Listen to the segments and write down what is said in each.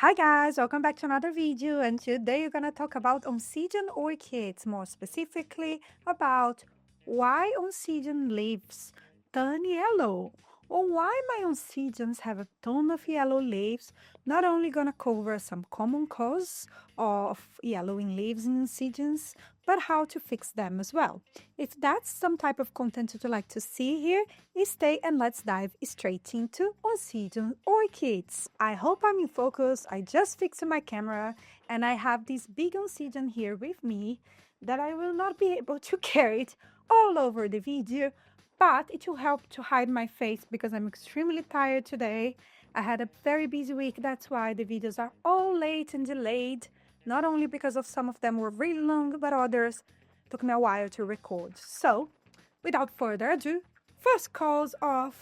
Hi guys, welcome back to another video, and today we're gonna talk about Oncidium orchids, more specifically about why Oncidium leaves turn yellow, or why my Oncidiums have a ton of yellow leaves. Not only gonna cover some common cause of yellowing leaves in Oncidiums, but how to fix them as well. If that's some type of content you'd like to see here, stay and let's dive straight into Oncidium orchids. I hope I'm in focus. I just fixed my camera and I have this big Oncidium here with me that I will not be able to carry it all over the video, but it will help to hide my face because I'm extremely tired today. I had a very busy week, that's why the videos are all late and delayed, not only because of some of them were really long, but others took me a while to record. So, without further ado, first cause of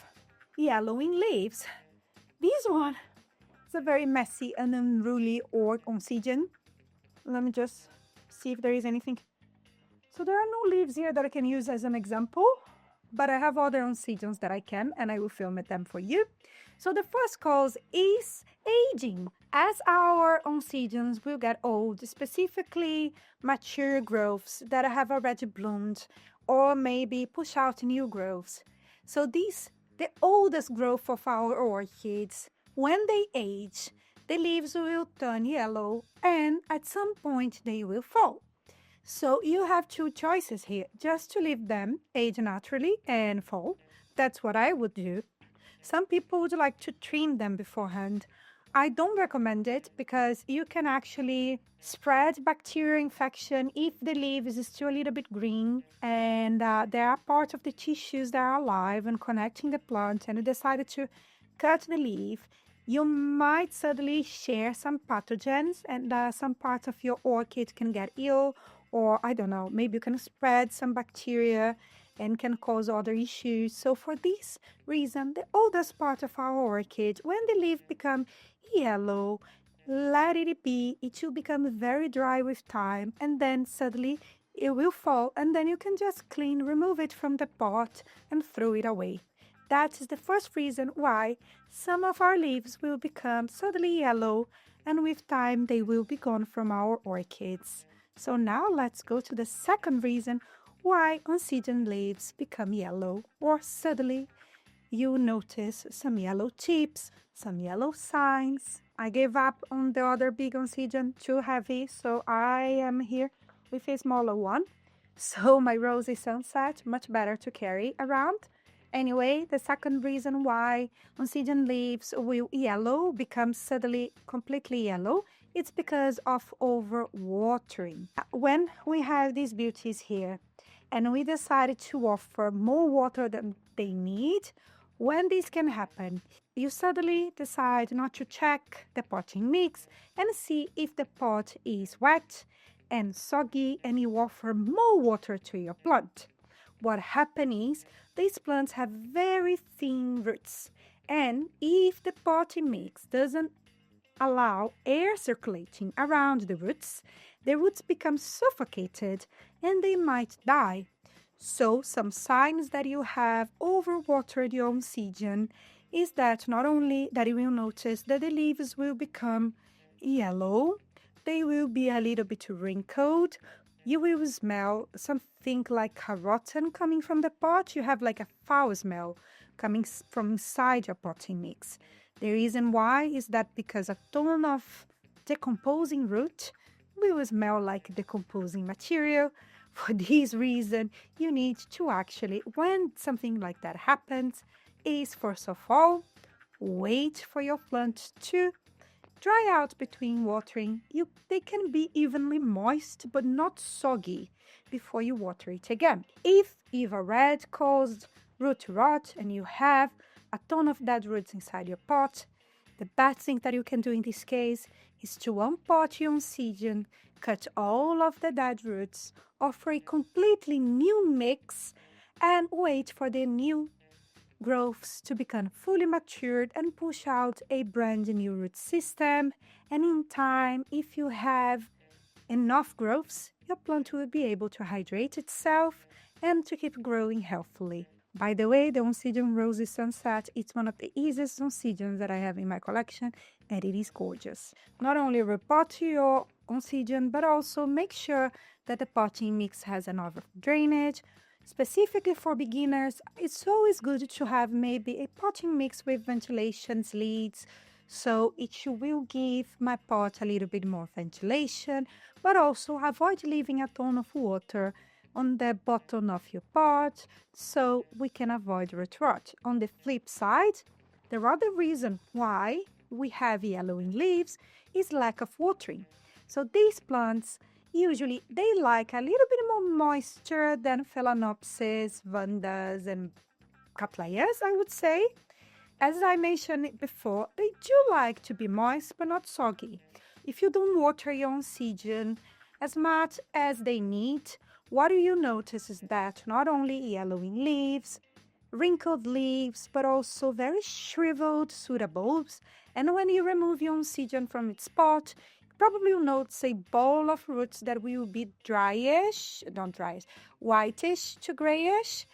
yellowing leaves. This one is a very messy and unruly Oncidium. Let me just see if there is anything. So there are no leaves here that I can use as an example, but I have other Oncidiums that I can, and I will film them for you. So the first cause is aging. As our Oncidiums will get old, specifically mature growths that have already bloomed, or maybe push out new growths. So these, the oldest growth of our orchids, when they age, the leaves will turn yellow and at some point they will fall. So you have two choices here, just to leave them age naturally and fall. That's what I would do. Some people would like to trim them beforehand. I don't recommend it because you can actually spread bacterial infection if the leaf is still a little bit green and there are parts of the tissues that are alive and connecting the plant, and you decided to cut the leaf. You might suddenly share some pathogens and some parts of your orchid can get ill, or I don't know, maybe you can spread some bacteria and can cause other issues. So for this reason, the oldest part of our orchid, when the leaf become yellow, let it be. It will become very dry with time, and then suddenly it will fall, and then you can just remove it from the pot and throw it away. That is the first reason why some of our leaves will become suddenly yellow, and with time they will be gone from our orchids. So now let's go to the second reason why Oncidium leaves become yellow, or suddenly you notice some yellow tips, some yellow signs. I gave up on the other big Oncidium, too heavy, so I am here with a smaller one. So my rosy sunset, much better to carry around. Anyway, the second reason why Oncidium leaves will yellow, become suddenly completely yellow, it's because of overwatering. When we have these beauties here and we decided to offer more water than they need, when this can happen, you suddenly decide not to check the potting mix and see if the pot is wet and soggy, and you offer more water to your plant. What happens is these plants have very thin roots, and if the potting mix doesn't allow air circulating around the roots become suffocated and they might die. So some signs that you have overwatered your Oncidium is that not only that you will notice that the leaves will become yellow, they will be a little bit wrinkled. You will smell something like rotten coming from the pot. You have like a foul smell coming from inside your potting mix. The reason why is that because a ton of decomposing root will smell like decomposing material. For this reason, you need to actually, when something like that happens, is first of all, wait for your plant to dry out between watering. They can be evenly moist but not soggy before you water it again. If Eva Red caused root rot and you have a ton of dead roots inside your pot, the best thing that you can do in this case is to unpot your Oncidium, cut all of the dead roots, offer a completely new mix, and wait for the new growths to become fully matured and push out a brand new root system. And in time, if you have enough growths, your plant will be able to hydrate itself and to keep growing healthily. By the way, the Oncidium Rosy Sunset, it's one of the easiest Oncidiums that I have in my collection, and it is gorgeous. Not only repot your Oncidium, but also make sure that the potting mix has enough drainage. Specifically for beginners, it's always good to have maybe a potting mix with ventilation leads, so it will give my pot a little bit more ventilation, but also avoid leaving a ton of water on the bottom of your pot so we can avoid root rot. On the flip side, the other reason why we have yellowing leaves is lack of watering. So these plants usually they like a little bit more moisture than Phalaenopsis, Vandas, and Cattleyas, I would say. As I mentioned before, they do like to be moist but not soggy. If you don't water your Oncidium as much as they need, what you notice is that not only yellowing leaves, wrinkled leaves, but also very shriveled pseudobulbs. And when you remove your Oncidium from its pot, probably you'll notice a ball of roots that will be whitish to grayish,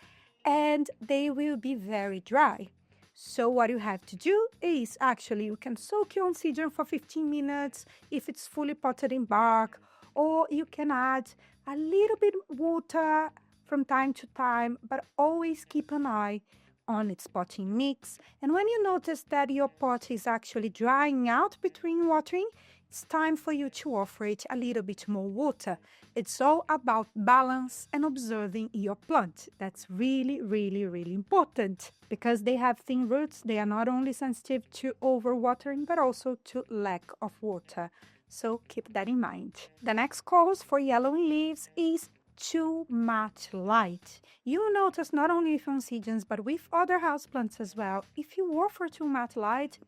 and they will be very dry. So what you have to do is actually you can soak your Oncidium for 15 minutes if it's fully potted in bark, or you can add a little bit water from time to time, but always keep an eye on its potting mix. And when you notice that your pot is actually drying out between watering, it's time for you to offer it a little bit more water. It's all about balance and observing your plant. That's really, really, really important because they have thin roots. They are not only sensitive to overwatering, but also to lack of water. So keep that in mind. The next cause for yellowing leaves is too much light. You will notice not only with Oncidiums, but with other houseplants as well. If you offer too much light,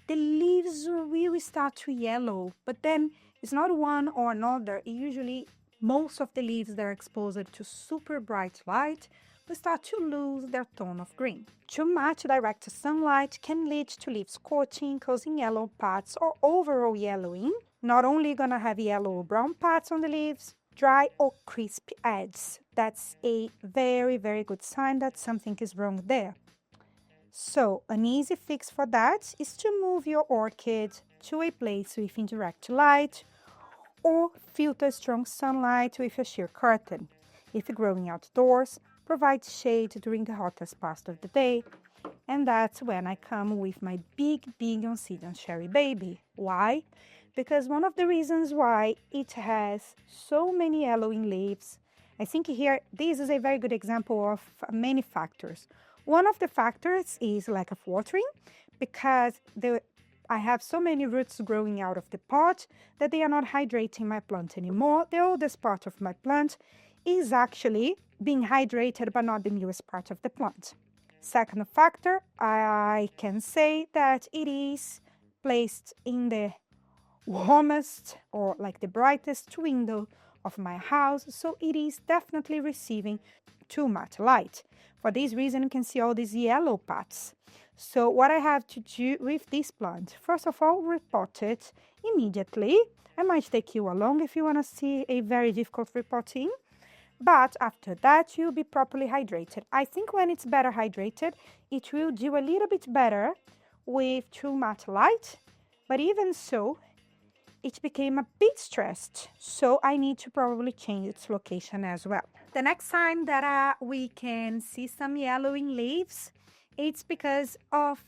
the leaves will start to yellow, but then it's not one or another. Usually, most of the leaves that are exposed to super bright light will start to lose their tone of green. Too much direct sunlight can lead to leaf scorching, causing yellow parts or overall yellowing. Not only gonna have yellow or brown parts on the leaves, dry or crisp edges. That's a very, very good sign that something is wrong there. So, an easy fix for that is to move your orchid to a place with indirect light or filter strong sunlight with a sheer curtain. If growing outdoors, provide shade during the hottest part of the day. And that's when I come with my big Oncidium cherry baby. Why? Because one of the reasons why it has so many yellowing leaves, I think here, this is a very good example of many factors. One of the factors is lack of watering, because I have so many roots growing out of the pot that they are not hydrating my plant anymore. The oldest part of my plant is actually being hydrated, but not the newest part of the plant. Second factor, I can say that it is placed in the warmest or like the brightest window of my house, so it is definitely receiving too much light. For this reason, you can see all these yellow parts. So what I have to do with this plant, first of all, repot it immediately. I might take you along if you want to see a very difficult repotting. But after that, you'll be properly hydrated. I think when it's better hydrated, it will do a little bit better with too much light. But even so, it became a bit stressed, so I need to probably change its location as well. The next time that we can see some yellowing leaves, it's because of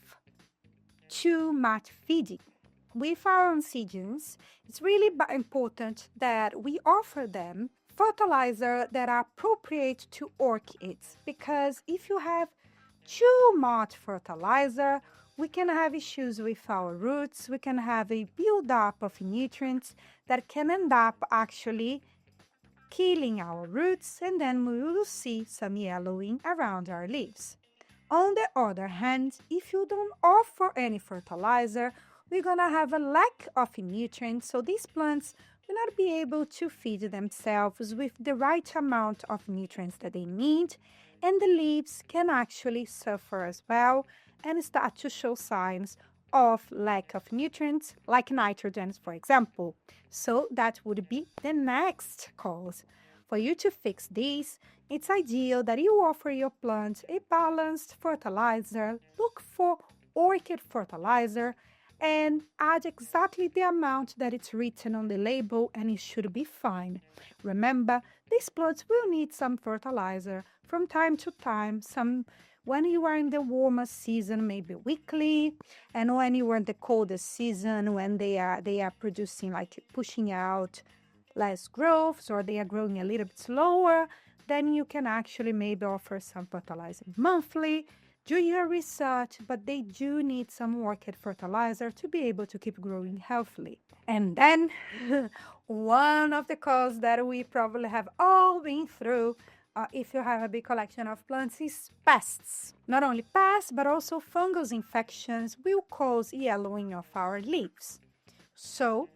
too much feeding. With our Oncidiums, it's really important that we offer them fertilizer that are appropriate to orchids, because if you have too much fertilizer, we can have issues with our roots. We can have a buildup of nutrients that can end up actually killing our roots, and then we will see some yellowing around our leaves. On the other hand, if you don't offer any fertilizer, we're gonna have a lack of nutrients, so these plants will not be able to feed themselves with the right amount of nutrients that they need, and the leaves can actually suffer as well and start to show signs of lack of nutrients, like nitrogen, for example. So that would be the next cause. For you to fix this, It's ideal that you offer your plant a balanced fertilizer. Look for orchid fertilizer and add exactly the amount that it's written on the label, and it should be fine. Remember, these plants will need some fertilizer from time to time, some when you are in the warmer season, maybe weekly, and when you are in the colder season, when they are producing, like pushing out less growths, or they are growing a little bit slower, then you can actually maybe offer some fertilizer monthly. Do your research, but they do need some orchid fertilizer to be able to keep growing healthily. And then one of the causes that we probably have all been through, if you have a big collection of plants, is pests. Not only pests, but also fungus infections will cause yellowing of our leaves. So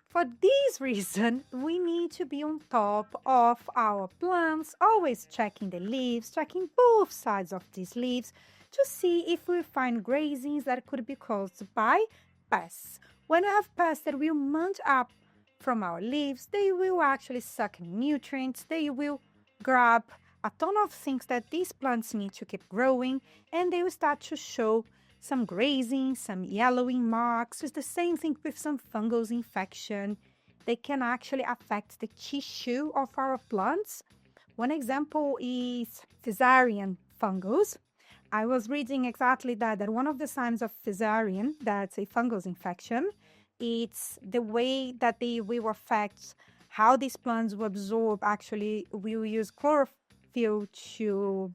for this reason, we need to be on top of our plants, always checking the leaves, checking both sides of these leaves to see if we find grazings that could be caused by pests. When we have pests that will munch up from our leaves, they will actually suck nutrients, they will grab a ton of things that these plants need to keep growing, and they will start to show some grazing, some yellowing marks. It's the same thing with some fungal infection. They can actually affect the tissue of our plants. One example is Fusarium fungus. I was reading exactly that one of the signs of Fusarium, that's a fungus infection, it's the way that they will affect how these plants will absorb. Actually, we will use chlorophyll to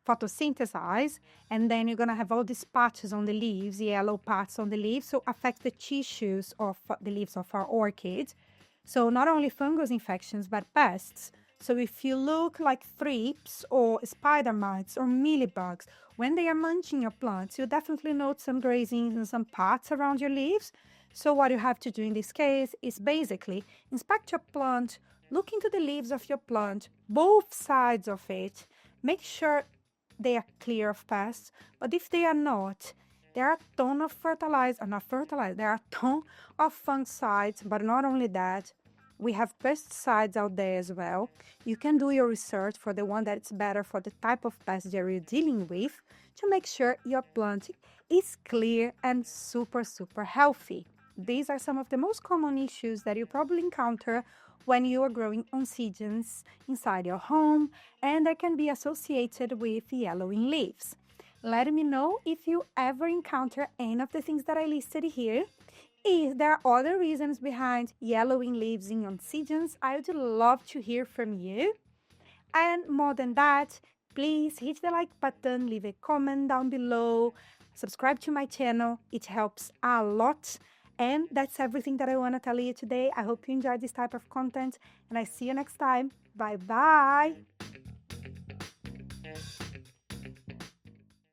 photosynthesize, and then you're going to have all these patches on the leaves, yellow parts on the leaves, so affect the tissues of the leaves of our orchids. So not only fungus infections, but pests. So if you look like thrips or spider mites or mealybugs, when they are munching your plants, you definitely note some grazings and some parts around your leaves. So what you have to do in this case is basically inspect your plant, look into the leaves of your plant, both sides of it, make sure they are clear of pests, but if they are not, there are a ton of there are a ton of fungicides, but not only that, we have pesticides out there as well. You can do your research for the one that's better for the type of pest that you're dealing with to make sure your plant is clear and super, super healthy. These are some of the most common issues that you probably encounter when you are growing Oncidiums inside your home, and they can be associated with yellowing leaves. Let me know if you ever encounter any of the things that I listed here. If there are other reasons behind yellowing leaves in Oncidiums, I would love to hear from you. And more than that, please hit the like button, leave a comment down below, subscribe to my channel. It helps a lot. And that's everything that I want to tell you today. I hope you enjoyed this type of content, and I see you next time. Bye bye.